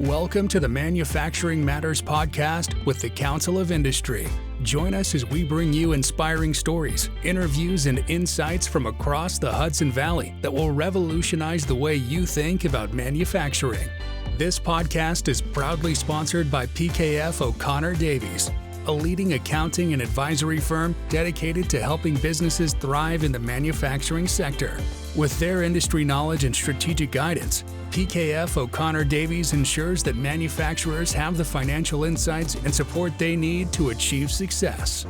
Welcome to the Manufacturing Matters podcast with the Council of Industry. Join us as we bring you inspiring stories, interviews, and insights from across the Hudson Valley that will revolutionize the way you think about manufacturing. This podcast is proudly sponsored by PKF O'Connor Davies, a leading accounting and advisory firm dedicated to helping businesses thrive in the manufacturing sector. With their industry knowledge and strategic guidance, PKF O'Connor Davies ensures that manufacturers have the financial insights and support they need to achieve success.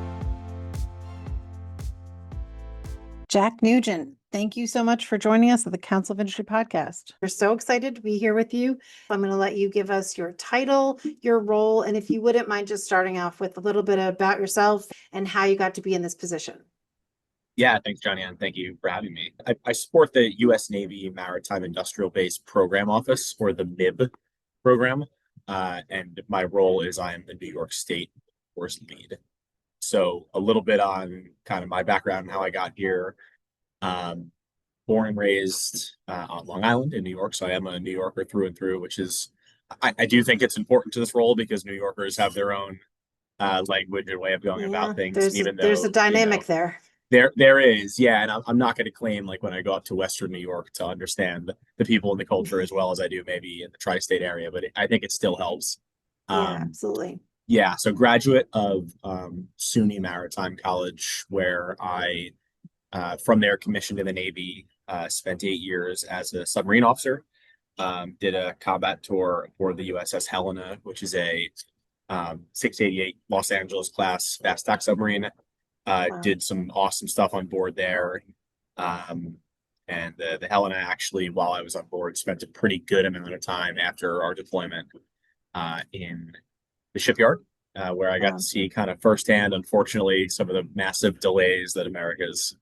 Jack Nugent, thank you so much for joining us at the Council of Industry podcast. We're so excited to be here with you. I'm going to let you give us your title, your role, and if you wouldn't mind just starting off with a little bit about yourself and how you got to be in this position. Yeah, thanks, Johnny, and thank you for having me. I support the U.S. Navy Maritime Industrial Base Program Office, or the MIB Program, and my role is I am the New York State Force Lead. So a little bit on kind of my background and how I got here. Born and raised on Long Island in New York, so I am a New Yorker through and through, which is, I do think it's important to this role because New Yorkers have their own language and way of going about things. There's a dynamic there. There is, yeah, and I'm not going to claim like when I go up to Western New York to understand the people and the culture as well as I do maybe in the tri-state area, but I think it still helps. Yeah, absolutely. Yeah, so graduate of SUNY Maritime College, where I, from there, commissioned in the Navy, spent 8 years as a submarine officer, did a combat tour for the USS Helena, which is a 688 Los Angeles class fast attack submarine. Wow. Did some awesome stuff on board there. And the Helena actually, while I was on board, spent a pretty good amount of time after our deployment in the shipyard, where I got to see kind of firsthand, unfortunately, some of the massive delays that America's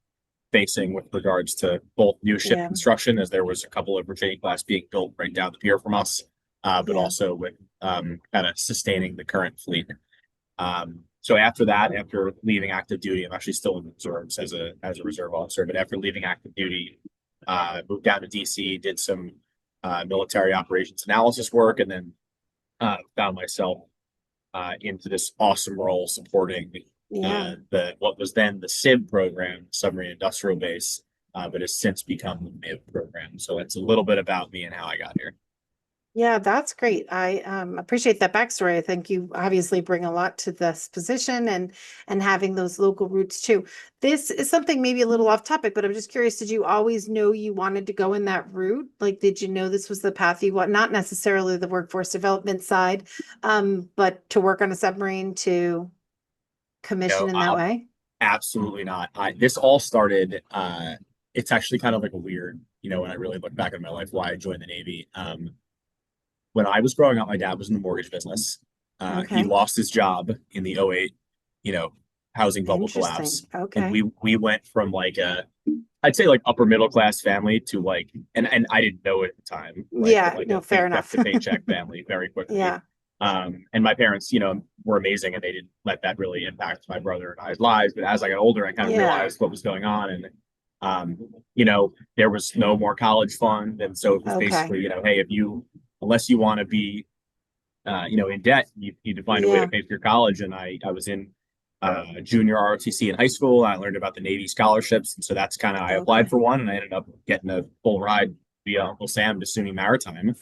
facing with regards to both new ship construction, as there was a couple of Virginia class being built right down the pier from us, but also with kind of sustaining the current fleet. So after that, after leaving active duty, I'm actually still in the reserves as a reserve officer, but after leaving active duty, moved down to DC, did some military operations analysis work, and then found myself into this awesome role supporting what was then the SIB program, Submarine Industrial Base, but has since become the MIB program. So it's a little bit about me and how I got here. Yeah, that's great. I appreciate that backstory. I think you obviously bring a lot to this position and having those local roots too. This is something maybe a little off topic, but I'm just curious, did you always know you wanted to go in that route? Like, did you know this was the path you want? Not necessarily the workforce development side, but to work on a submarine, to commission in that way? Absolutely not. This all started, it's actually kind of like a weird, when I really look back on my life, why I joined the Navy. When I was growing up, my dad was in the mortgage business. He lost his job in the 2008, housing bubble collapse. Okay. And we went from like I'd say like upper middle class family to like, and I didn't know it at the time. Fair enough. The paycheck family very quickly. Yeah. And my parents, were amazing, and they didn't let that really impact my brother and I's lives. But as I got older, I kind of realized what was going on, and there was no more college fund, and so it was basically, hey, unless you want to be, in debt, you need to find a way to pay for your college. And I was in junior ROTC in high school. I learned about the Navy scholarships. And so that's kind of, I applied for one, and I ended up getting a full ride via Uncle Sam to SUNY Maritime.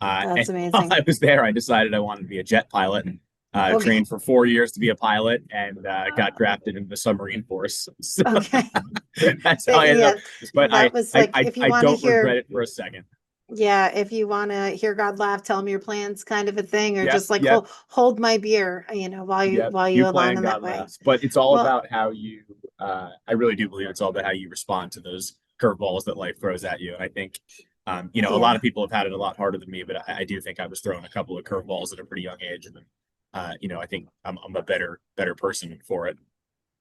That's amazing. While I was there, I decided I wanted to be a jet pilot, and trained for 4 years to be a pilot, and got drafted into the submarine force. So that's how I ended up. But I don't regret it for a second. Yeah, if you want to hear God laugh, tell him your plans, kind of a thing, or just like hold my beer, while you align in that way. But it's all about how you. I really do believe it's all about how you respond to those curveballs that life throws at you. And I think, a lot of people have had it a lot harder than me, but I do think I was thrown a couple of curveballs at a pretty young age, and then, I think I'm a better person for it.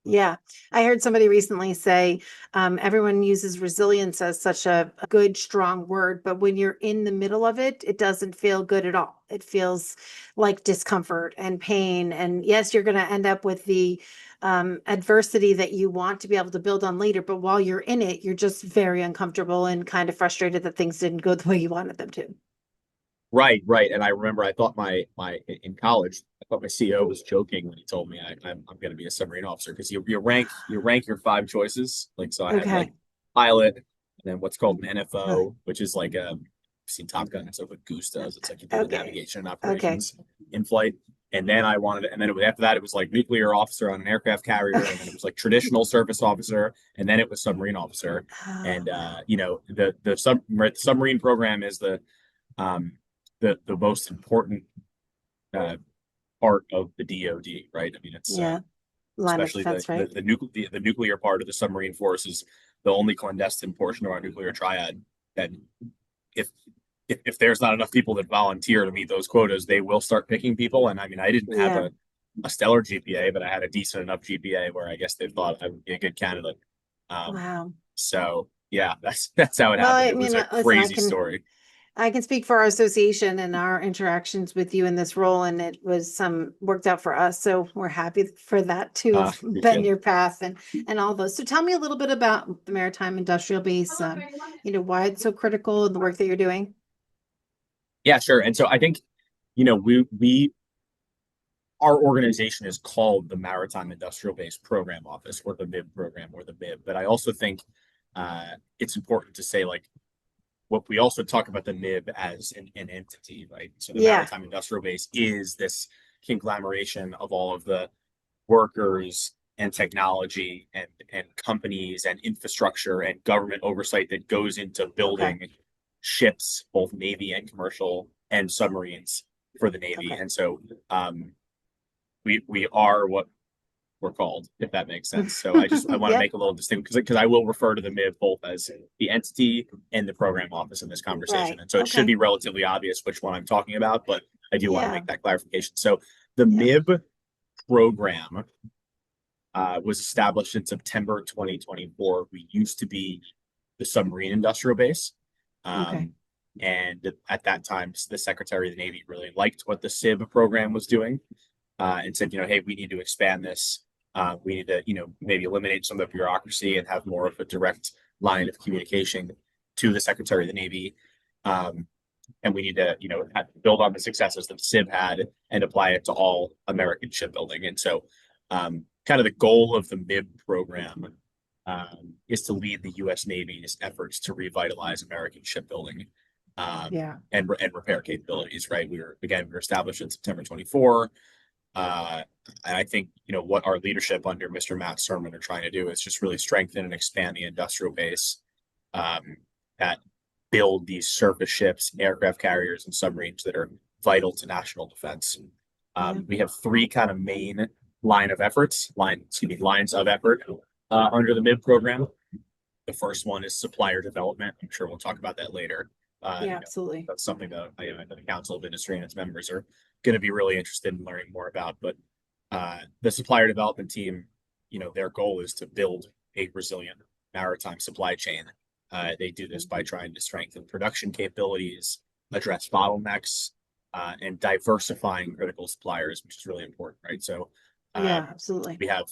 Yeah. I heard somebody recently say, everyone uses resilience as such a good, strong word, but when you're in the middle of it, it doesn't feel good at all. It feels like discomfort and pain. And yes, you're going to end up with the adversity that you want to be able to build on later. But while you're in it, you're just very uncomfortable and kind of frustrated that things didn't go the way you wanted them to. Right, right. And I remember I thought in college, I thought my CEO was joking when he told me I'm going to be a submarine officer because you rank your five choices. Like so, I had like Okay. pilot, and then what's called an Okay. NFO, which is like a seen Top Gun. It's like what Goose does. It's like you do the Okay. navigation and Okay. operations in flight. And then I wanted, and then after that, it was like nuclear officer on an aircraft carrier, and then it was like traditional surface officer, and then it was submarine officer. Oh, And wow. the submarine program is um, the most important uh, part of the DoD, right? I mean, it's Yeah. Line of especially defense, right? the nuclear part of the submarine force is the only clandestine portion of our nuclear triad. And if if there's not enough people that volunteer to meet those quotas, they will start picking people. And I mean, I didn't have Yeah. a stellar GPA, but I had a decent enough GPA where I guess they thought I would be a good candidate. Wow. So yeah, that's how it Well, happened. I It was mean, a listen, crazy story. I can speak for our association and our interactions with you in this role, and it was worked out for us. So we're happy for that to have been Appreciate it. your path and all those. So tell me a little bit about the Maritime Industrial Base, why it's so critical in the work that you're doing. Yeah, sure. And so I think, we our organization is called the Maritime Industrial Base Program Office, or the MIB program, or the MIB. But I also think it's important to say, like, what we also talk about the MIB as an entity, right? So the Yeah. Maritime Industrial Base is this conglomeration of all of the workers and technology and companies and infrastructure and government oversight that goes into Okay. building ships, both Navy and commercial, and submarines for the Navy. Okay. And so we are what we're called, if that makes sense. So I want to Yep. make a little distinction because I will refer to the MIB both as the entity and the program office in this conversation. Right. And so it should Okay. be relatively obvious which one I'm talking about, but I do want to Yeah. make that clarification. So the Yeah. MIB program was established in September 2024. We used to be the submarine industrial base. Okay. And at that time, the Secretary of the Navy really liked what the SIB program was doing, and said, hey, we need to expand this. We need to, maybe eliminate some of the bureaucracy and have more of a direct line of communication to the Secretary of the Navy. And we need to, build on the successes that SIB had and apply it to all American shipbuilding. And so, kind of the goal of the MIB program is to lead the U.S. Navy's efforts to revitalize American shipbuilding Yeah. and repair capabilities. Right? We were established in September 24. And I think, what our leadership under Mr. Matt Sermon are trying to do is just really strengthen and expand the industrial base that build these surface ships, aircraft carriers, and submarines that are vital to national defense. Yeah. We have three kind of main lines of effort under the MIB program. The first one is supplier development. I'm sure we'll talk about that later. Yeah. Absolutely. That's something that the Council of Industry and its members are going to be really interested in learning more about. But the supplier development team, their goal is to build a resilient maritime supply chain. They do this by trying to strengthen production capabilities, address bottlenecks, and diversifying critical suppliers, which is really important, right? So Yeah. Absolutely. we have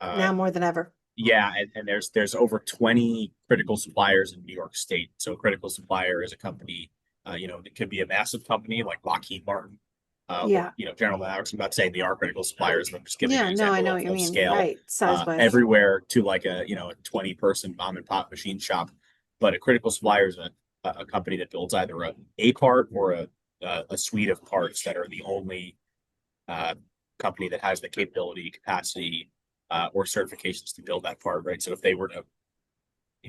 Now more than ever. yeah, and there's over 20 critical suppliers in New York State. So a critical supplier is a company, it could be a massive company like Lockheed Martin, Yeah. or General Dynamics. I'm not saying they are critical suppliers, but I'm just giving Yeah. an No, I example know what you of mean. scale. Right. Size wise. Everywhere to like a 20-person mom and pop machine shop. But a critical supplier is a company that builds either a part or a suite of parts that are the only company that has the capability, capacity, or certifications to build that part, right? So if they were to,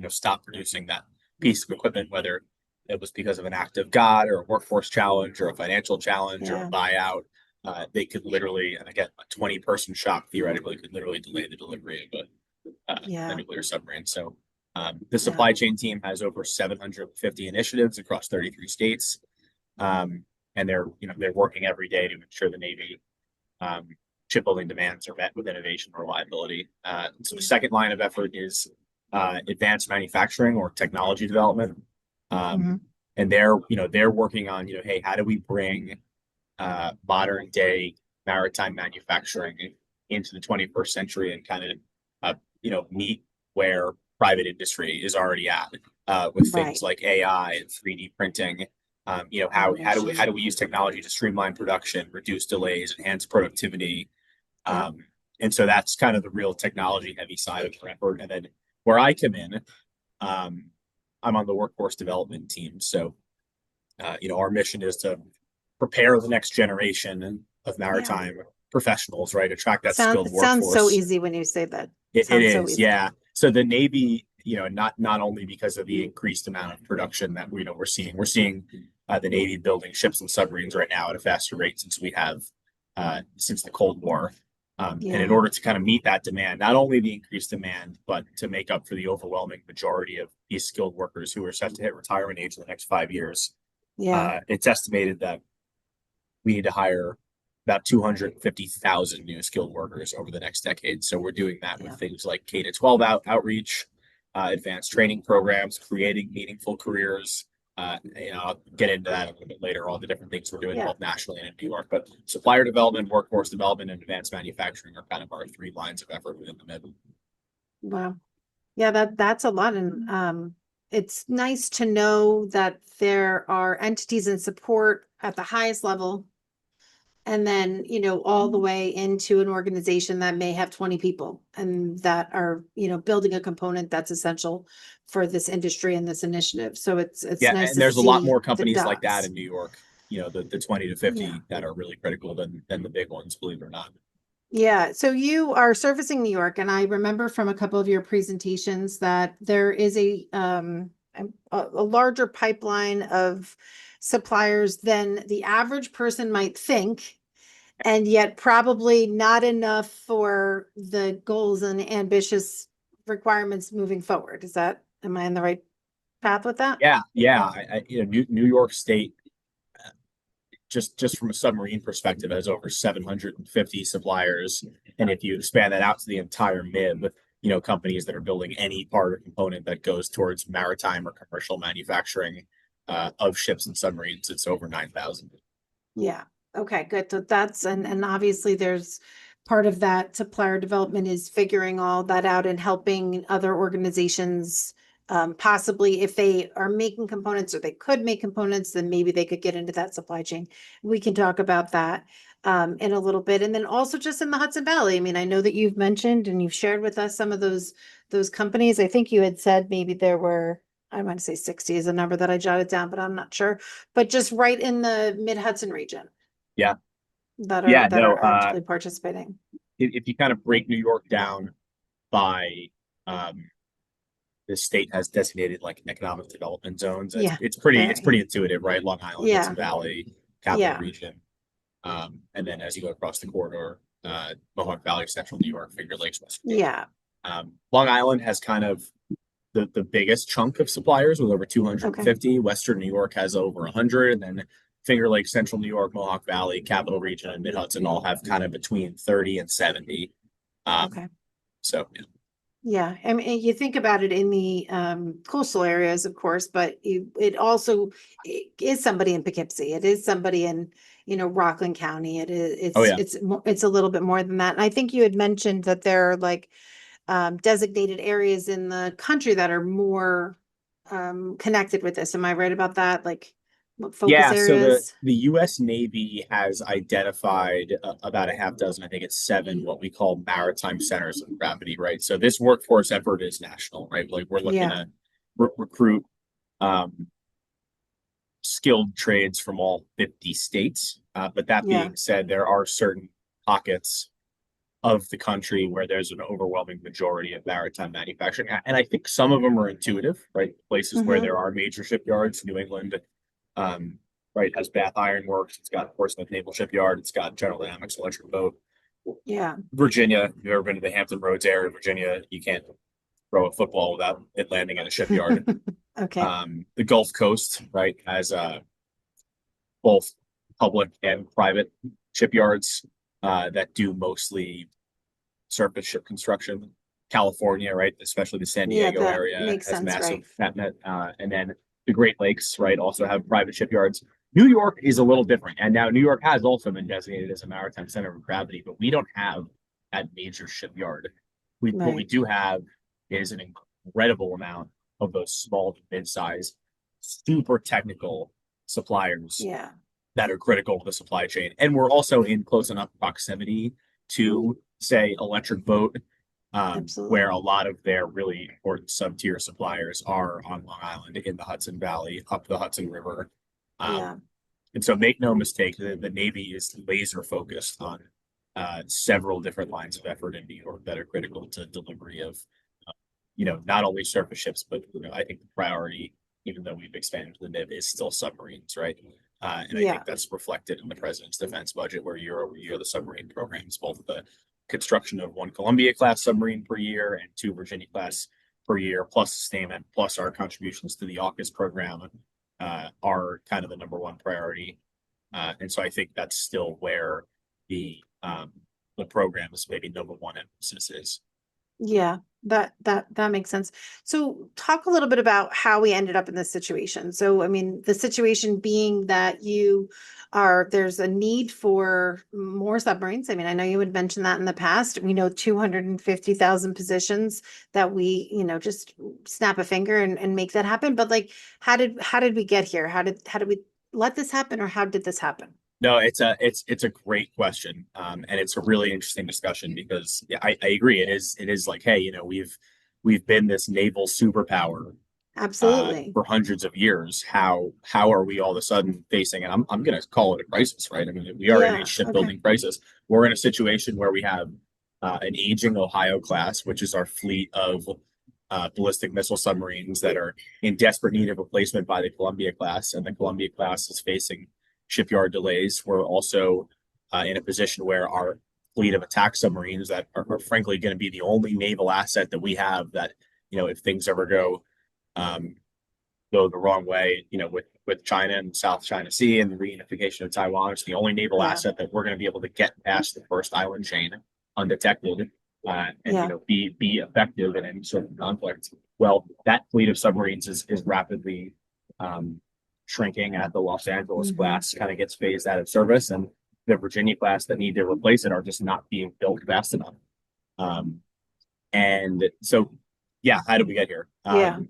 stop producing that piece of equipment, whether it was because of an act of God or a workforce challenge or a financial challenge or a Yeah. buyout, they could literally, and again, a 20-person shop theoretically could literally delay the delivery of Yeah. a nuclear submarine. So the supply chain team has over 750 initiatives across 33 states. And they're working every day to ensure the Navy shipbuilding demands are met with innovation and reliability. So the second line of effort is advanced manufacturing or technology development. Mhm. And they're working on, hey, how do we bring modern day maritime manufacturing into the 21st century and kind of, meet where private industry is already at with things Right. like AI and 3D printing How do we use technology to streamline production, reduce delays, enhance productivity? And so that's kind of the real technology heavy side of the effort. And then where I come in, I'm on the workforce development team. So, our mission is to prepare the next generation of maritime professionals, right? Attract that skilled workforce. Sounds so easy when you say that. It is, yeah. So the Navy, not only because of the increased amount of production that we're seeing the Navy building ships and submarines right now at a faster rate since the Cold War. And in order to kind of meet that demand, not only the increased demand, but to make up for the overwhelming majority of these skilled workers who are set to hit retirement age in the next 5 years, it's estimated that we need to hire about 250,000 new skilled workers over the next decade. So we're doing that with things like K-12 outreach, advanced training programs, creating meaningful careers. I'll get into that a little bit later, all the different things we're doing both nationally and in New York. But supplier development, workforce development, and advanced manufacturing are kind of our 3 lines of effort within the MIB. Wow. Yeah, that's a lot. And it's nice to know that there are entities in support at the highest level. And then, all the way into an organization that may have 20 people and that are, building a component that's essential for this industry and this initiative. So it's nice. And there's a lot more companies like that in New York, the 20 to 50 that are really critical than the big ones, believe it or not. Yeah. So you are servicing New York. And I remember from a couple of your presentations that there is a larger pipeline of suppliers than the average person might think. And yet probably not enough for the goals and ambitious requirements moving forward. Am I on the right path with that? Yeah. New York State, just from a submarine perspective, has over 750 suppliers. And if you expand that out to the entire MIB, companies that are building any part or component that goes towards maritime or commercial manufacturing of ships and submarines, it's over 9,000. Yeah. Okay, good. So that's, and obviously there's part of that supplier development is figuring all that out and helping other organizations, possibly if they are making components or they could make components, then maybe they could get into that supply chain. We can talk about that in a little bit. And then also just in the Hudson Valley. I mean, I know that you've mentioned and you've shared with us some of those companies. I think you had said maybe there were, I want to say 60 is a number that I jotted down, but I'm not sure. But just right in the Mid-Hudson region. Yeah. That are actively participating. If you kind of break New York down by the state has designated like economic development zones. It's pretty intuitive, right? Long Island, Hudson Valley, Capital Region. And then as you go across the corridor, Mohawk Valley, Central New York, Finger Lakes, West Virginia. Long Island has kind of the biggest chunk of suppliers with over 250. Okay. Western New York has over 100, and then Finger Lakes, Central New York, Mohawk Valley, Capital Region, and Mid-Hudson all have kind of between 30 and 70. So, yeah. I mean, you think about it in the coastal areas, of course, but it also is somebody in Poughkeepsie. It is somebody in, Rockland County. It's a little bit more than that. And I think you had mentioned that there are like designated areas in the country that are more connected with this. Am I right about that? Like, focus areas? So the U.S. Navy has identified about a half dozen, I think it's 7, what we call maritime centers of gravity, right? So this workforce effort is national, right? Like we're looking to recruit skilled trades from all 50 states. But that being said, there are certain pockets of the country where there's an overwhelming majority of maritime manufacturing. And I think some of them are intuitive, right? Places where there are major shipyards, New England, right, has Bath Iron Works, it's got Portsmouth Naval Shipyard, it's got General Dynamics Electric Boat. Virginia, if you've ever been to the Hampton Roads area, Virginia, you can't throw a football without it landing in a shipyard. The Gulf Coast, right, has both public and private shipyards that do mostly surface ship construction. California, right, especially the San Diego area has massive, and then the Great Lakes, right, also have private shipyards. New York is a little different. And now New York has also been designated as a maritime center of gravity, but we don't have that major shipyard. What we do have is an incredible amount of those small to mid-size, super technical suppliers Yeah, that are critical to the supply chain. And we're also in close enough proximity to, say, electric boat, where absolutely. a lot of their really important sub-tier suppliers are on Long Island in the Hudson Valley, up the Hudson River. Um, Yeah, and so make no mistake, the Navy is laser focused on several different lines of effort in New York that are critical to delivery of, not only surface ships, but I think the priority, even though we've expanded the MIB, is still submarines, right? And I yeah, think that's reflected in the president's defense budget, where year over year the submarine programs, both the construction of one Columbia class submarine per year and two Virginia class per year, plus sustainment, plus our contributions to the AUKUS program, are kind of the number one priority. And so I think that's still where the the program is maybe number one emphasis is. yeah. That makes sense. So talk a little bit about how we ended up in this situation. So, I mean, the situation being that there's a need for more submarines. I mean, I know you had mentioned that in the past. We know 250,000 positions that we, just snap a finger and make that happen. But like, how did we get here? How did we let this happen, or how did this happen? No, it's a great question, and it's a really interesting discussion because yeah, I agree. It is like, hey, we've been this naval superpower Absolutely. for hundreds of years. How are we all of a sudden facing? And I'm going to call it a crisis, right? I mean, we are in a Yeah. Okay. shipbuilding crisis. We're in a situation where we have an aging Ohio class, which is our fleet of ballistic missile submarines that are in desperate need of replacement by the Columbia class, and the Columbia class is facing shipyard delays. We're also in a position where our fleet of attack submarines that are frankly going to be the only naval asset that we have that, if things ever um, go the wrong way, with China and South China Sea and the reunification of Taiwan, it's the only naval Yeah. asset that we're going to be able to get past the first island chain undetected, and Yeah. be effective in any sort of conflict. Well, that fleet of submarines is rapidly shrinking at the Los Angeles Mhm. class kind of gets phased out of service, and the Virginia class that need to replace it are just not being built fast enough. And so, yeah, how did we get here? Yeah.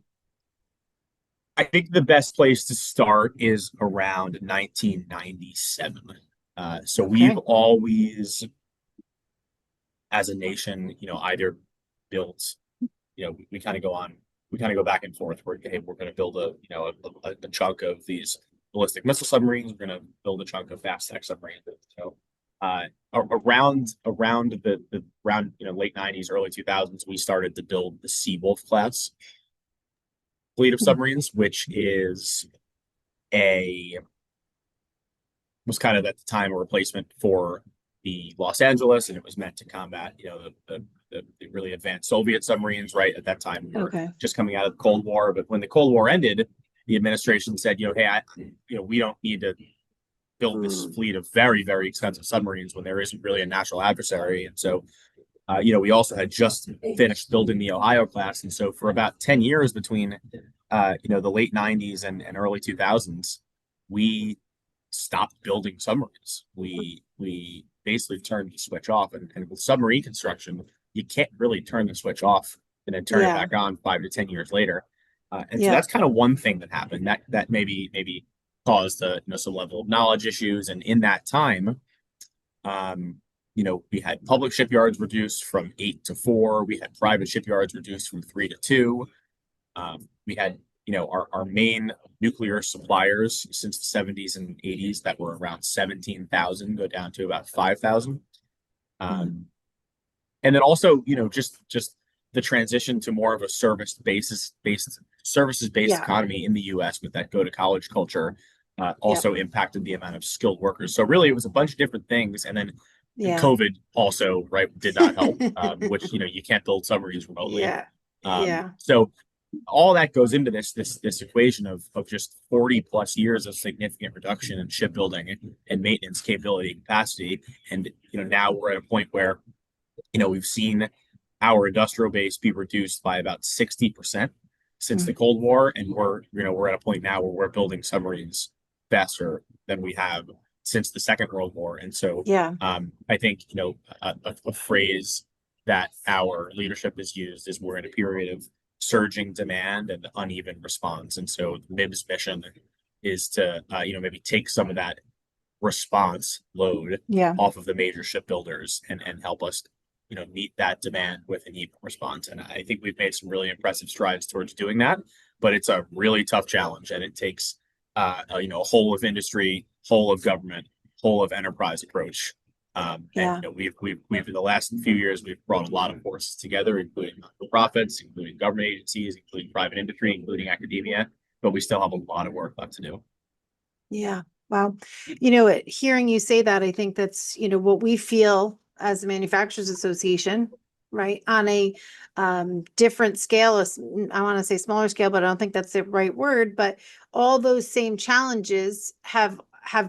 I think the best place to start is around 1997. So we've Okay. always, as a nation, either built, we kind of go back and forth. We're going to build a chunk of these ballistic missile submarines. We're going to build a chunk of fast attack submarines. So around the late 90s, early 2000s, we started to build the Seawolf class fleet of submarines, which was kind of at the time a replacement for the Los Angeles, and it was meant to combat, the really advanced Soviet submarines. Right at that time, we were Okay. just coming out of the Cold War. But when the Cold War ended, the administration said, hey, we don't need to build this fleet of very, very expensive submarines when there isn't really a natural adversary. And so, we also had just finished building the Ohio class, and so for about 10 years between, the late 90s and early 2000s, we stopped building submarines. We basically turned the switch off, and with submarine construction, you can't really turn the switch off and then turn it Yeah. back on 5 to 10 years later. And so Yeah. that's kind of one thing that happened that maybe caused some level of knowledge issues. And in that time, we had public shipyards reduced from 8 to 4. We had private shipyards reduced from 3 to 2. We had, our main nuclear suppliers since the 70s and 80s that were around 17,000 go down to about 5,000. And then also, just the transition to more of a services-based Yeah. economy in the U.S. with that go-to-college culture also impacted the amount of skilled workers. So really, it was a bunch of different things. And then Yeah. COVID also, right, did not help, which, you can't build submarines remotely. Yeah. Yeah. So all that goes into this equation of just 40 plus years of significant reduction in shipbuilding and maintenance capability and capacity. And, now we're at a point where, we've seen our industrial base be reduced by about 60% since the Cold War. And we're at a point now where we're building submarines faster than we have since the Second World War. And so Yeah. I think, a phrase that our leadership has used is we're in a period of surging demand and uneven response. And so the MIB's mission is to maybe take some of that response load Yeah. off of the major shipbuilders and help us meet that demand with an equal response. And I think we've made some really impressive strides towards doing that, but it's a really tough challenge, and it takes a whole of industry, whole of government, whole of enterprise approach. Yeah. And we've in the last few years we've brought a lot of forces together, including non-profits, including government agencies, including private industry, including academia, but we still have a lot of work left to do. Yeah. Wow. Hearing you say that, I think that's, what we feel as the Manufacturers Association, right? On a different scale, I want to say smaller scale, but I don't think that's the right word, but all those same challenges have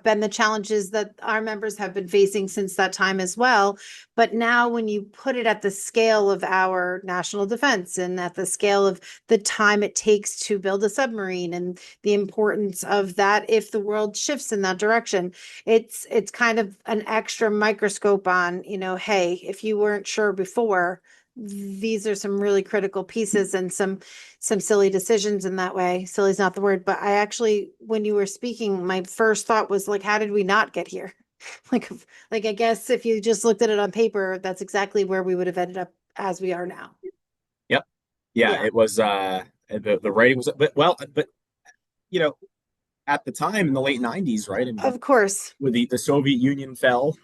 been the challenges that our members have been facing since that time as well. But now when you put it at the scale of our national defense and at the scale of the time it takes to build a submarine and the importance of that, if the world shifts in that direction, it's kind of an extra microscope on, hey, if you weren't sure before, these are some really critical pieces and some silly decisions in that way. Silly is not the word, but I actually, when you were speaking, my first thought was like, how did we not get here? like I guess if you just looked at it on paper, that's exactly where we would have ended up as we are now. Yep. Yeah. It was the writing was but at the time in the late 90s, right? And Of course. when the Soviet Union fell,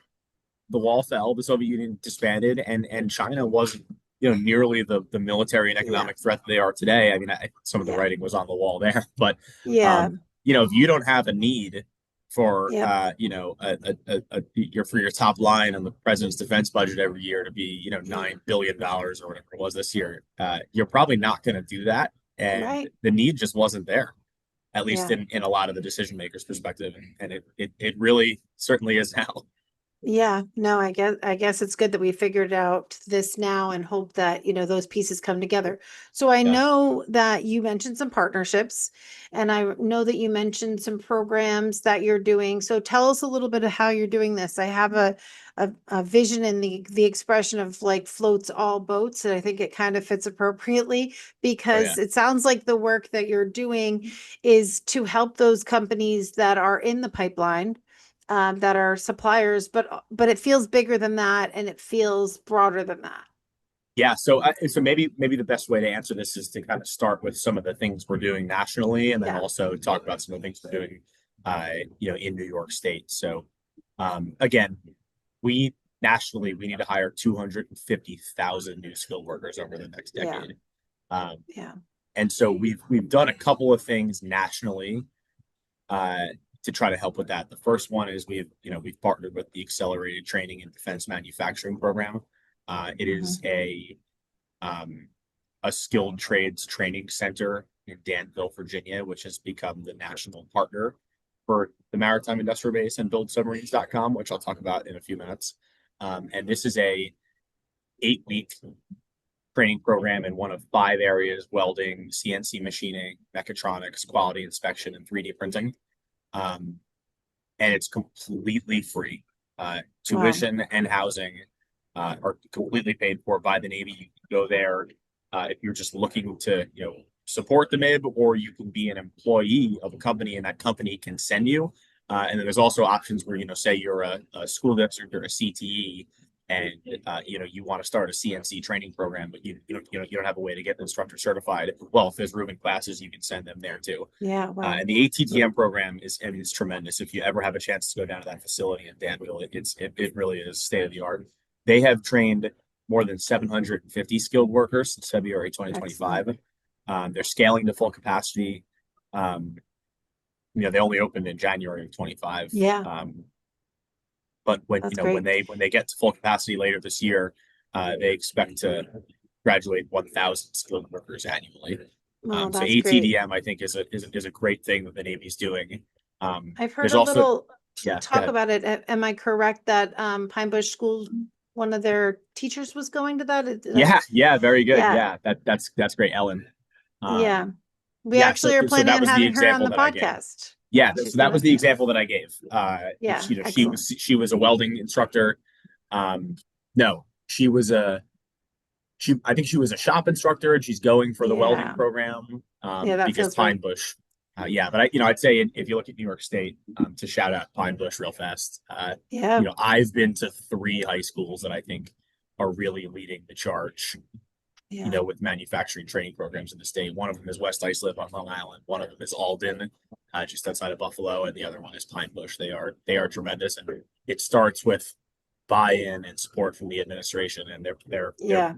the wall fell, the Soviet Union disbanded, and China wasn't nearly the military and economic threat that they are today. I mean, some of the writing was on the wall there, but Yeah. if you don't have a need for Yep. for your top line on the president's defense budget every year to be $9 billion or whatever it was this year, you're probably not going to do that, and Right. the need just wasn't there, at least Yeah. in a lot of the decision makers' perspective, and it really certainly is now. Yeah, no, I guess it's good that we figured out this now and hope that, those pieces come together. So I Yeah. know that you mentioned some partnerships, and I know that you mentioned some programs that you're doing. So tell us a little bit of how you're doing this. I have a vision in the expression of like floats all boats, and I think it kind of fits appropriately because it sounds like the work that you're doing is to help those companies that are in the pipeline, that are suppliers, but it feels bigger than that, and it feels broader than that. Yeah, so maybe the best way to answer this is to kind of start with some of the things we're doing nationally, and then also talk about some of the things we're doing, in New York State. So, again, we nationally need to hire 250,000 new skilled workers over the next decade. And so we've done a couple of things nationally, to try to help with that. The first one is we've partnered with the Accelerated Training and Defense Manufacturing Program. It is a skilled trades training center in Danville, Virginia, which has become the national partner for the Maritime Industrial Base and buildsubmarines.com, which I'll talk about in a few minutes. And this is a 8-week training program in one of 5 areas: welding, CNC machining, mechatronics, quality inspection, and 3D printing. And it's completely free. Tuition and housing are completely paid for by the Navy. You can go there if you're just looking to support the MIB, or you can be an employee of a company, and that company can send you. And then there's also options where say you're a school district or a CTE, and you want to start a CNC training program, but you don't have a way to get the instructor certified. Well, if there's room in classes, you can send them there too. Yeah, wow. And the ATTM program is tremendous. If you ever have a chance to go down to that facility in Danville, it really is state of the art. They have trained more than 750 skilled workers since February 2025. They're scaling to full capacity. They only opened in January of 25. But when when they get to full capacity later this year, they expect to graduate 1,000 skilled workers annually. Well, so that's ATDM, great. I think, is a great thing that the Navy's doing. I've heard there's a also- little Yeah, go talk ahead. about it. Am I correct that Pine Bush School, one of their teachers was going to that? Yeah, very good. Yeah. Yeah, that's great, Ellen. Yeah. We yeah, actually are so planning that on was the having her on example the that I gave. podcast. Yeah, She's so that was the gonna- example that I gave. Yeah, she excellent. was a welding instructor. No, I think she was a shop instructor, and she's going for the welding Yeah. program. Yeah, that because feels Pine right. Bush Yeah, but I'd say if you look at New York State, to shout out Pine Bush real fast, Yeah. I've been to 3 high schools that I think are really leading the charge, Yeah. with manufacturing training programs in the state. One of them is West Islip on Long Island. One of them is Alden, just outside of Buffalo, and the other one is Pine Bush. They are tremendous, and it starts with buy-in and support from the administration, and Yeah.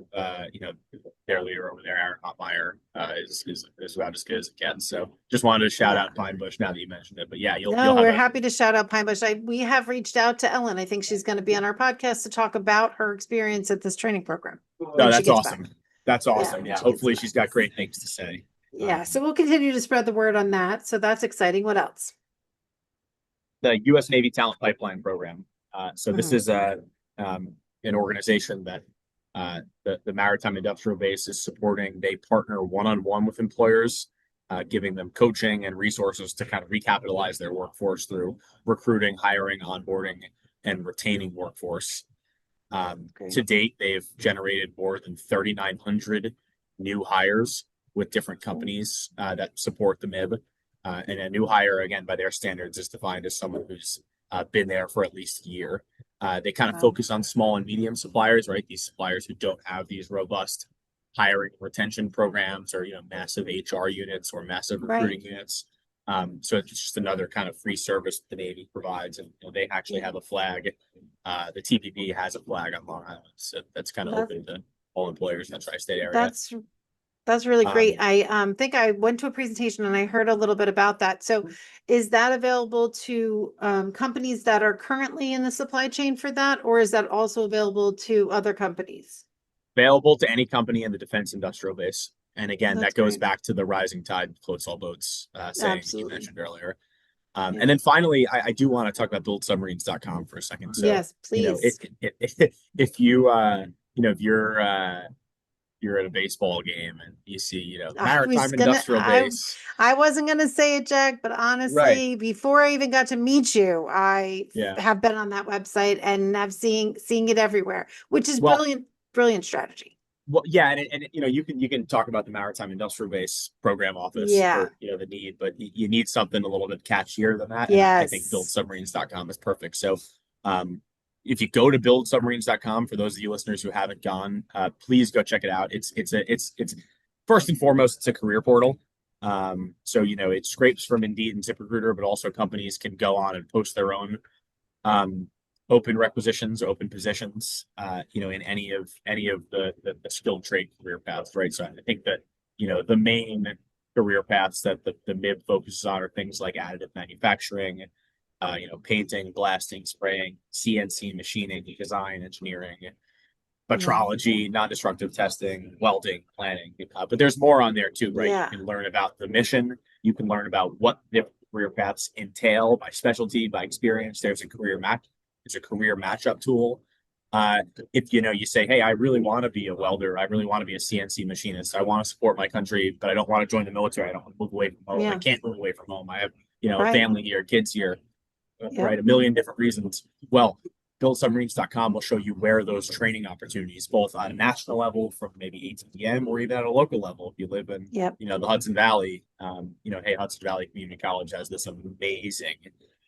their leader over there, Aaron Hotmeyer, is about as good as it gets. So just wanted to shout out Pine Bush now that you mentioned it. But yeah, you'll No, have we're happy to shout out Pine Bush. We have reached out to Ellen. I think she's going to be on our podcast to talk about her experience at this training program. No, when she that's gets awesome. back. That's awesome. when Yeah, she gets hopefully back. she's got great things to say. Yeah, so we'll continue to spread the word on that. So that's exciting. What else? The U.S. Navy Talent Pipeline Program. So this is an organization that the Maritime Industrial Base is supporting. They partner one-on-one with employers, giving them coaching and resources to kind of recapitalize their workforce through recruiting, hiring, onboarding, and retaining workforce. To date, they've generated more than 3,900 new hires with different companies that support the MIB. And a new hire, again, by their standards, is defined as someone who's been there for at least a year. They kind of focus on small and medium suppliers, right? These suppliers who don't have these robust hiring retention programs or, massive HR units or massive recruiting units. So it's just another kind of free service the Navy provides. And they actually have a flag. The TPP has a flag on Long Island. So that's kind of open to all employers in the tri-state area. That's really great. I think I went to a presentation and I heard a little bit about that. So is that available to companies that are currently in the supply chain for that, or is that also available to other companies? Available to any company in the defense industrial base. And again, That's that goes great. back to the rising tide floats all boats saying that you mentioned earlier. Yeah. And then finally, I do want to talk about buildsubmarines.com for a second. So, Yes, please. If you, if you're at a baseball game and you see, Maritime Industrial Base. I wasn't gonna say it, Jack, but honestly, before I even got to meet you, I have been on that website and have seeing it everywhere, which is brilliant strategy. Well, yeah, and you can talk about the Maritime Industrial Base program office for the need, but you need something a little bit catchier than that. Yes. And I think buildsubmarines.com is perfect. So if you go to buildsubmarines.com, for those of you listeners who haven't gone, please go check it out. It's first and foremost, it's a career portal. So it scrapes from Indeed and ZipRecruiter, but also companies can go on and post their own open requisitions, open positions, in any of the skilled trade career paths, right? So I think that the main career paths that the MIB focuses on are things like additive manufacturing, painting, blasting, spraying, CNC machining, design, engineering, metrology, non-destructive testing, welding, planning. But there's more on there too, right? You can learn about the mission. You can learn about what the career paths entail by specialty, by experience. There's a career matchup tool. If you say, hey, I really want to be a welder, I really want to be a CNC machinist, I want to support my country, but I don't want to join the military, I don't want to move away from home, I can't move away from home, I have a family here, kids here, right? A million different reasons. Well, buildsubmarines.com will show you where those training opportunities, both on a national level from maybe ATM or even at a local level. If you live in, the Hudson Valley, hey, Hudson Valley Community College has this amazing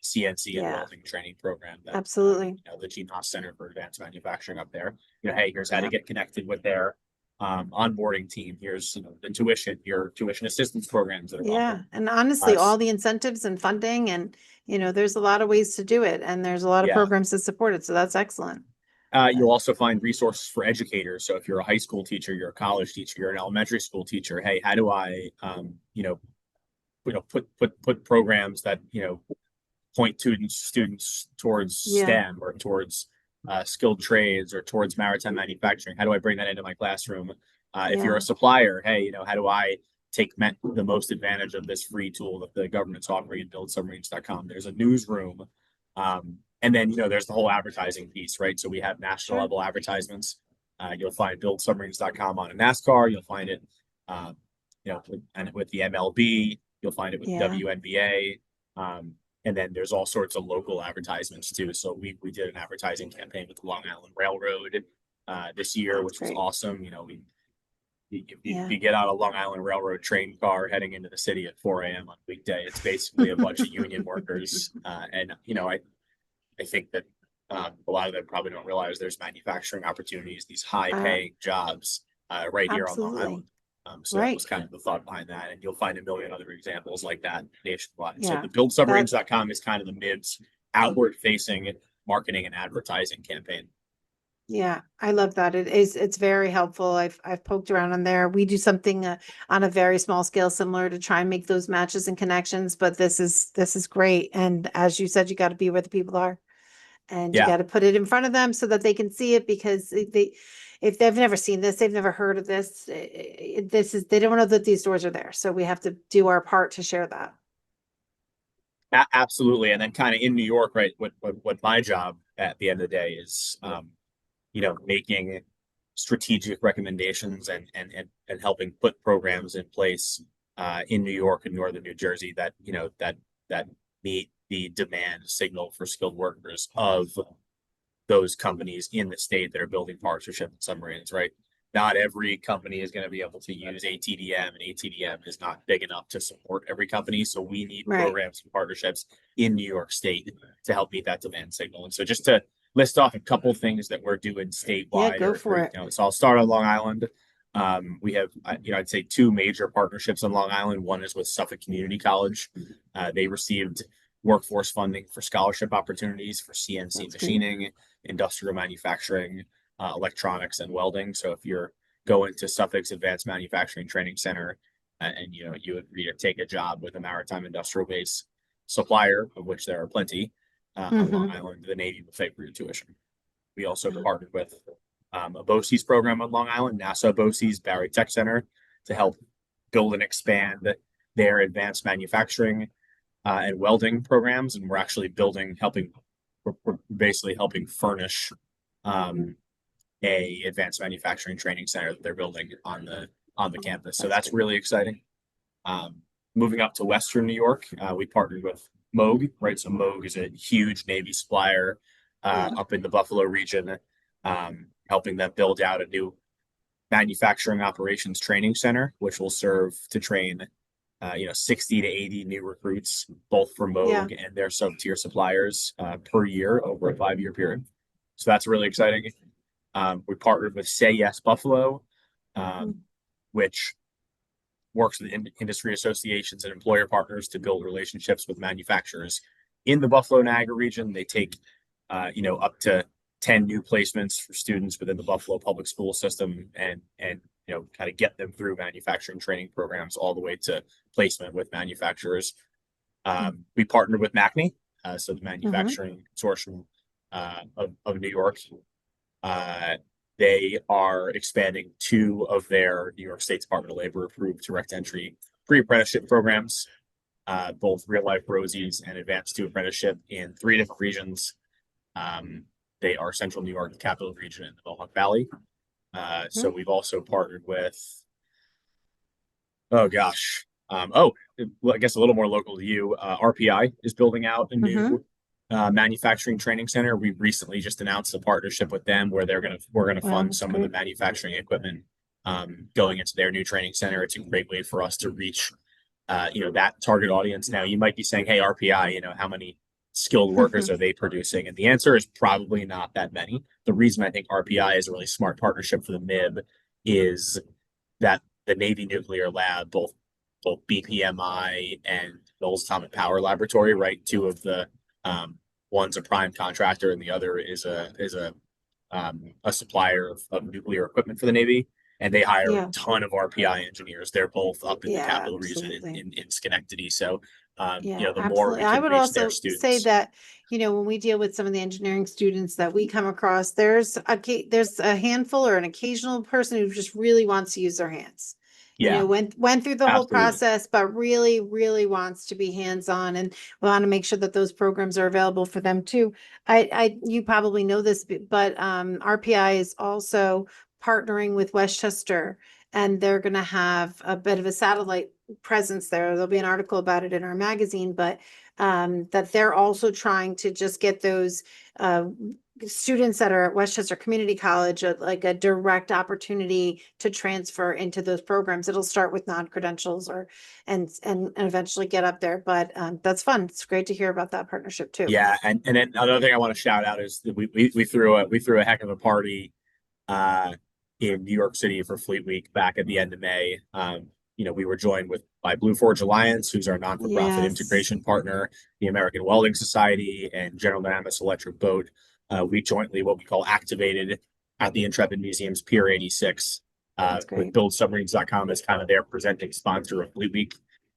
CNC and welding training program. That, absolutely. The Gene Haas Center for Advanced Manufacturing up there. Hey, here's how to get connected with their onboarding team. Here's the your tuition assistance programs that are offered. And honestly, all the incentives and funding and there's a lot of ways to do it, and there's a lot of programs that support it. So that's excellent. You'll also find resources for educators. So if you're a high school teacher, you're a college teacher, you're an elementary school teacher, hey, how do I put programs that point students towards STEM or towards skilled trades or towards maritime manufacturing? How do I bring that into my classroom? If you're a supplier, hey, how do I take the most advantage of this free tool that the government's offering at buildsubmarines.com? There's a newsroom. And then, there's the whole advertising piece, right? So we have national level advertisements. You'll find buildsubmarines.com on a NASCAR. You'll find it, and with the MLB, you'll find it with WNBA. And then there's all sorts of local advertisements too. So we did an advertising campaign with the Long Island Railroad this year, which was awesome. If you get on a Long Island Railroad train car heading into the city at 4 a.m. on a weekday, it's basically a bunch of union workers. And, I think that a lot of them probably don't realize there's manufacturing opportunities, these high paying jobs right here on Long Absolutely. Island. So that Right. was kind of the thought behind that. And you'll find a million other examples like that nationwide. So Yeah. the buildsubmarines.com is kind of the MIB's outward facing marketing and advertising campaign. Yeah, I love that. It's very helpful. I've poked around on there. We do something on a very small scale similar to try and make those matches and connections, but this is great. And as you said, you got to be where the people are, and you Yeah. got to put it in front of them so that they can see it, because if they've never seen this, they've never heard of this. They don't know that these stores are there. So we have to do our part to share that. Absolutely. And then kind of in New York, right? What my job at the end of the day is, making strategic recommendations and helping put programs in place in New York and northern New Jersey that that meet the demand signal for skilled workers of those companies in the state that are building parts for shipping submarines, right? Not every company is going to be able to use ATDM, and ATDM is not big enough to support every company. So we need programs and partnerships in New York State to help meet that demand signal. And so just to list off a couple things that we're doing statewide. Yeah, go for it. So I'll start on Long Island. We have, I'd say two major partnerships on Long Island. One is with Suffolk Community College. They received workforce funding for scholarship opportunities for CNC machining, industrial manufacturing, electronics, and welding. So if you're going to Suffolk's Advanced Manufacturing Training Center and you agree to take a job with a Maritime Industrial Base supplier, of which there are plenty on Long Island, the Navy will pay for your tuition. We also partnered with a BOCES program on Long Island, NASA BOCES Barry Tech Center, to help build and expand their advanced manufacturing and welding programs. And we're actually we're basically helping furnish a advanced manufacturing training center that they're building on the campus. So that's really exciting. Moving up to Western New York, we partnered with MIB, right? So MIB is a huge Navy supplier up in the Buffalo region, helping them build out a new manufacturing operations training center, which will serve to train 60 to 80 new recruits, both for MIB and their sub-tier suppliers per year over a 5-year period. So that's really exciting. We partnered with Say Yes Buffalo, which works with industry associations and employer partners to build relationships with manufacturers in the Buffalo Niagara region. They take, up to 10 new placements for students within the Buffalo public school system and kind of get them through manufacturing training programs all the way to placement with manufacturers. We partnered with MACNY, so the Manufacturing Consortium of New York. They are expanding 2 of their New York State Department of Labor approved direct entry pre-apprenticeship programs, both real life Rosies and advanced 2 apprenticeship in 3 different regions. They are Central New York, the Capital Region, and the Mohawk Valley. So we've also partnered with, I guess a little more local to you. RPI is building out a new manufacturing training center. We recently just announced a partnership with them where we're gonna fund some of the manufacturing equipment going into their new training center. It's a great way for us to reach that target audience. Now you might be saying, hey, RPI, how many skilled workers are they producing? And the answer is probably not that many. The reason I think RPI is a really smart partnership for the MIB is that the Navy Nuclear Lab, both BPMI and Knowles Atomic Power Laboratory, right? 2 of the one's a prime contractor and the other is a supplier of nuclear equipment for the Navy. And they hire a ton of RPI engineers. They're both up in the Capital Region in Schenectady. So the more we can I would reach also their students. say that, when we deal with some of the engineering students that we come across, there's a handful or an occasional person who just really wants to use their hands. Went through the whole process, but really, really wants to be hands-on, and we want to make sure that those programs are available for them too. You probably know this, but RPI is also partnering with Westchester, and they're going to have a bit of a satellite presence there. There'll be an article about it in our magazine, but that they're also trying to just get those students that are at Westchester Community College, like a direct opportunity to transfer into those programs. It'll start with non-credentials and eventually get up there. But that's fun. It's great to hear about that partnership too. Yeah, and then another thing I want to shout out is that we threw a heck of a party in New York City for Fleet Week back at the end of May. We were joined by Blue Forge Alliance, who's our non-for-profit integration partner, the American Welding Society, and General Dynamics Electric Boat. We jointly, what we call, activated at the Intrepid Museum's Pier 86 with BuildSubmarines.com as kind of their presenting sponsor of Fleet Week.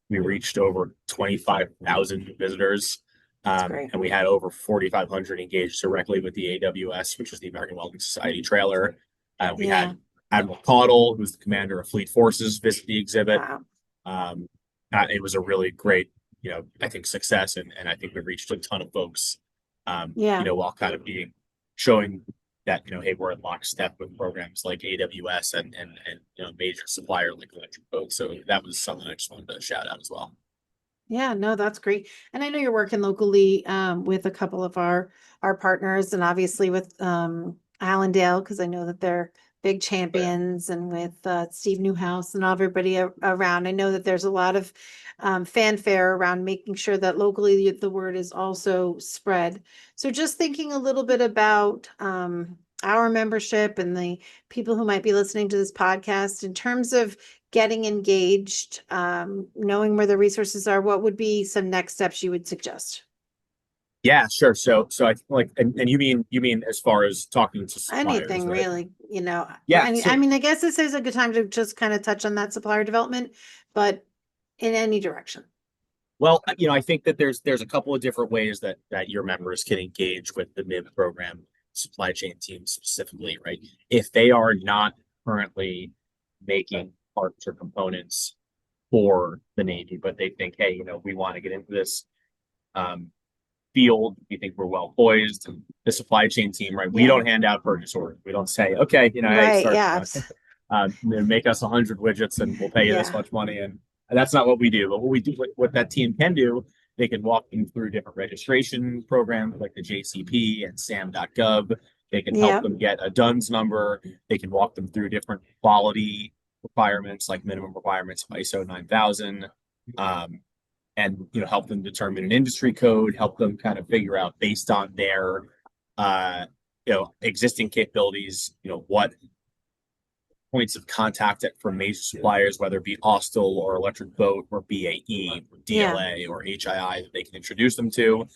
We reached over 25,000 visitors. And we had over 4,500 engaged directly with the AWS, which is the American Welding Society trailer. We had Admiral Caudle, who's the commander of Fleet Forces, visit the exhibit. Wow. It was a really great, I think, success, and I think we reached a ton of folks. While kind of showing that, hey, we're in lockstep with programs like AWS and major supplier like Electric Boat. So that was something I just wanted to shout out as well. Yeah, no, that's great. And I know you're working locally with a couple of our partners, and obviously with Allendale, because I know that they're big champions, and with Steve Newhouse and everybody around. I know that there's a lot of fanfare around making sure that locally the word is also spread. So just thinking a little bit about our membership and the people who might be listening to this podcast in terms of getting engaged, knowing where the resources are, what would be some next steps you would suggest? Yeah, sure. So I think and you mean as far as talking to suppliers, anything, right? really, Yeah. I mean, I guess this is a good time to just kind of touch on that supplier development, but in any direction. Well, I think that there's a couple of different ways that your members can engage with the MIB program supply chain team specifically, right? If they are not currently making parts or components for the Navy, but they think, hey, we want to get into this field, we think we're well poised. The supply chain team, right? We don't hand out purchase orders. We don't say, okay, make us 100 widgets and we'll pay you this much money. And that's not what we do. But what we do, what that team can do, they can walk them through different registration programs like the JCP and SAM.gov. They can help them get a DUNS number. They can walk them through different quality requirements like minimum requirements of ISO 9000. And help them determine an industry code, help them kind of figure out based on their existing capabilities, what points of contact from major suppliers, whether it be Austal or Electric Boat or BAE or DLA or HII, that they can introduce them to.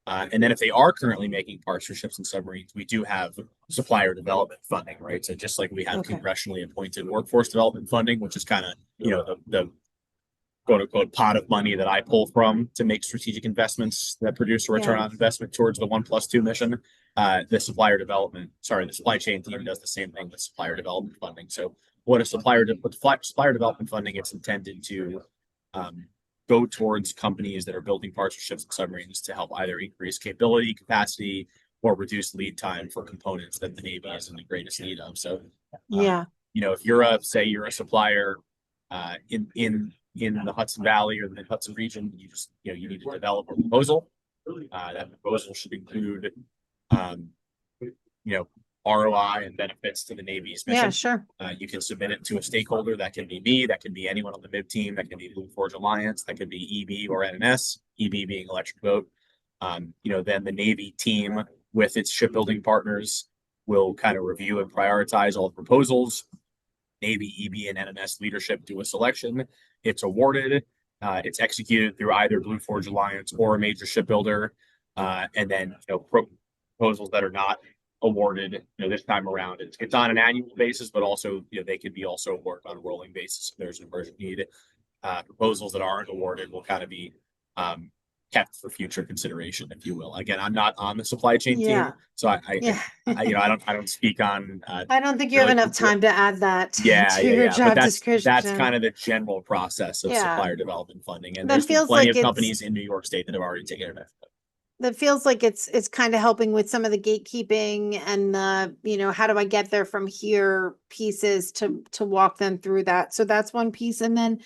And then if they are currently making parts for ships and submarines, we do have supplier development funding, right? So just like we have congressionally appointed workforce development funding, which is kind of the quote unquote pot of money that I pull from to make strategic investments that produce a return on investment towards the 1+2 mission. The supply chain team does the same thing with supplier development funding. So what supplier development funding, it's intended to go towards companies that are building parts for ships and submarines to help either increase capability, capacity, or reduce lead time for components that the Navy is in the greatest need of. So if you're a supplier in the Hudson Valley or the Mid-Hudson region, you need to develop a proposal. That proposal should include, ROI and benefits to the Navy's mission. Yeah, sure. You can submit it to a stakeholder. That can be me. That can be anyone on the MIB team. That can be Blue Forge Alliance. That could be EB or NNS. EB being Electric Boat. Then the Navy team with its shipbuilding partners will kind of review and prioritize all the proposals. Navy, EB, and NNS leadership do a selection. It's awarded. It's executed through either Blue Forge Alliance or a major shipbuilder. And then proposals that are not awarded, this time around, it's on an annual basis, but also they could be also awarded on a rolling basis if there's an emergent need. Proposals that aren't awarded will kind of be kept for future consideration, if you will. Again, I'm not on the supply chain team, so I don't speak on. I don't think you have enough time to add that to your job description. That's kind of the general process of supplier development funding, and there's plenty of companies in New York State that have already taken advantage of it. That feels like it's kind of helping with some of the gatekeeping and how do I get there from here pieces to walk them through that. So that's one piece. And then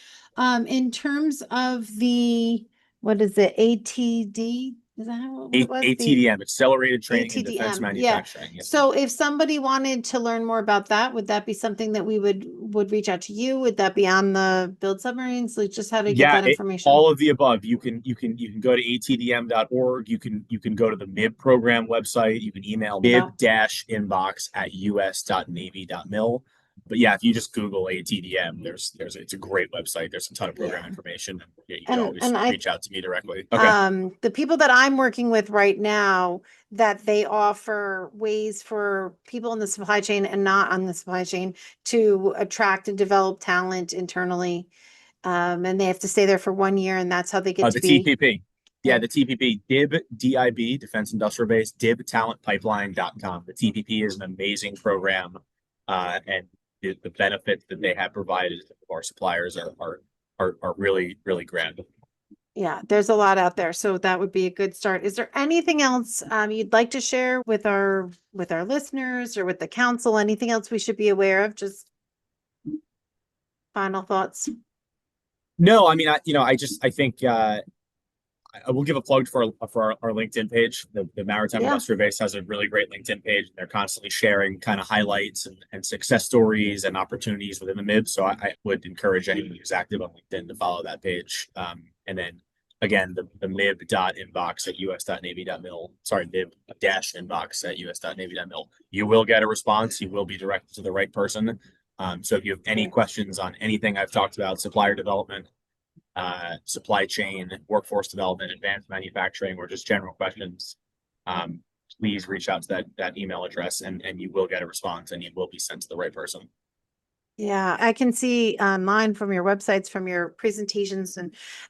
in terms of the, what is it, ATD? Is that what it was? ATDM, Accelerated Training in Defense ATDM, yeah. Manufacturing. Yes. So if somebody wanted to learn more about that, would that be something that we would reach out to you? Would that be on the Build Submarines? Like, just how to get that information? All of the above. You can go to atdm.org. You can go to the MIB program website. You can email mib-inbox@us.navy.mil. But yeah, if you just Google ATDM, it's a great website. There's a ton of program information. Yeah, you can always reach out to me directly. Okay. The people that I'm working with right now, that they offer ways for people in the supply chain and not on the supply chain to attract and develop talent internally. And they have to stay there for 1 year, and that's how they get to be. The TPP. Yeah, the TPP, DIB, Defense Industrial Base, dibtalentpipeline.com. The TPP is an amazing program, and the benefits that they have provided to our suppliers are really, really grand. Yeah, there's a lot out there, so that would be a good start. Is there anything else you'd like to share with our listeners or with the council? Anything else we should be aware of? Just final thoughts. No, I mean, I think I will give a plug for our LinkedIn page. The Maritime Industrial Base has a really great LinkedIn page. They're constantly sharing kind of highlights and success stories and opportunities within the MIB. So I would encourage anyone who's active on LinkedIn to follow that page. And then again, the mib.inbox@us.navy.mil. Sorry, mib-inbox@us.navy.mil. You will get a response. You will be directed to the right person. So if you have any questions on anything I've talked about, supplier development, supply chain, workforce development, advanced manufacturing, or just general questions, please reach out to that email address and you will get a response and you will be sent to the right person. Yeah, I can see online from your websites, from your presentations,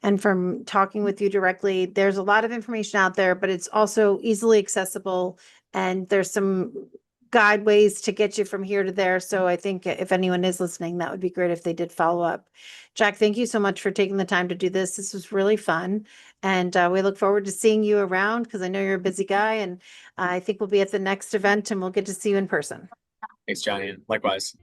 and from talking with you directly, there's a lot of information out there, but it's also easily accessible, and there's some guide ways to get you from here to there. So I think if anyone is listening, that would be great if they did follow up. Jack, thank you so much for taking the time to do this. This was really fun. And we look forward to seeing you around, because I know you're a busy guy, and I think we'll be at the next event and we'll get to see you in person. Thanks, Johnny. Likewise.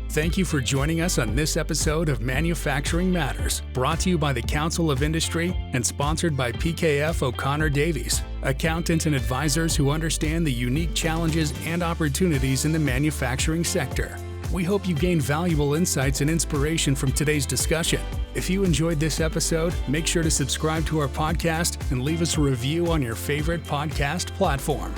Thank you for joining us on this episode of Manufacturing Matters, brought to you by the Council of Industry and sponsored by PKF O'Connor Davies, accountants and advisors who understand the unique challenges and opportunities in the manufacturing sector. We hope you gained valuable insights and inspiration from today's discussion. If you enjoyed this episode, make sure to subscribe to our podcast and leave us a review on your favorite podcast platform.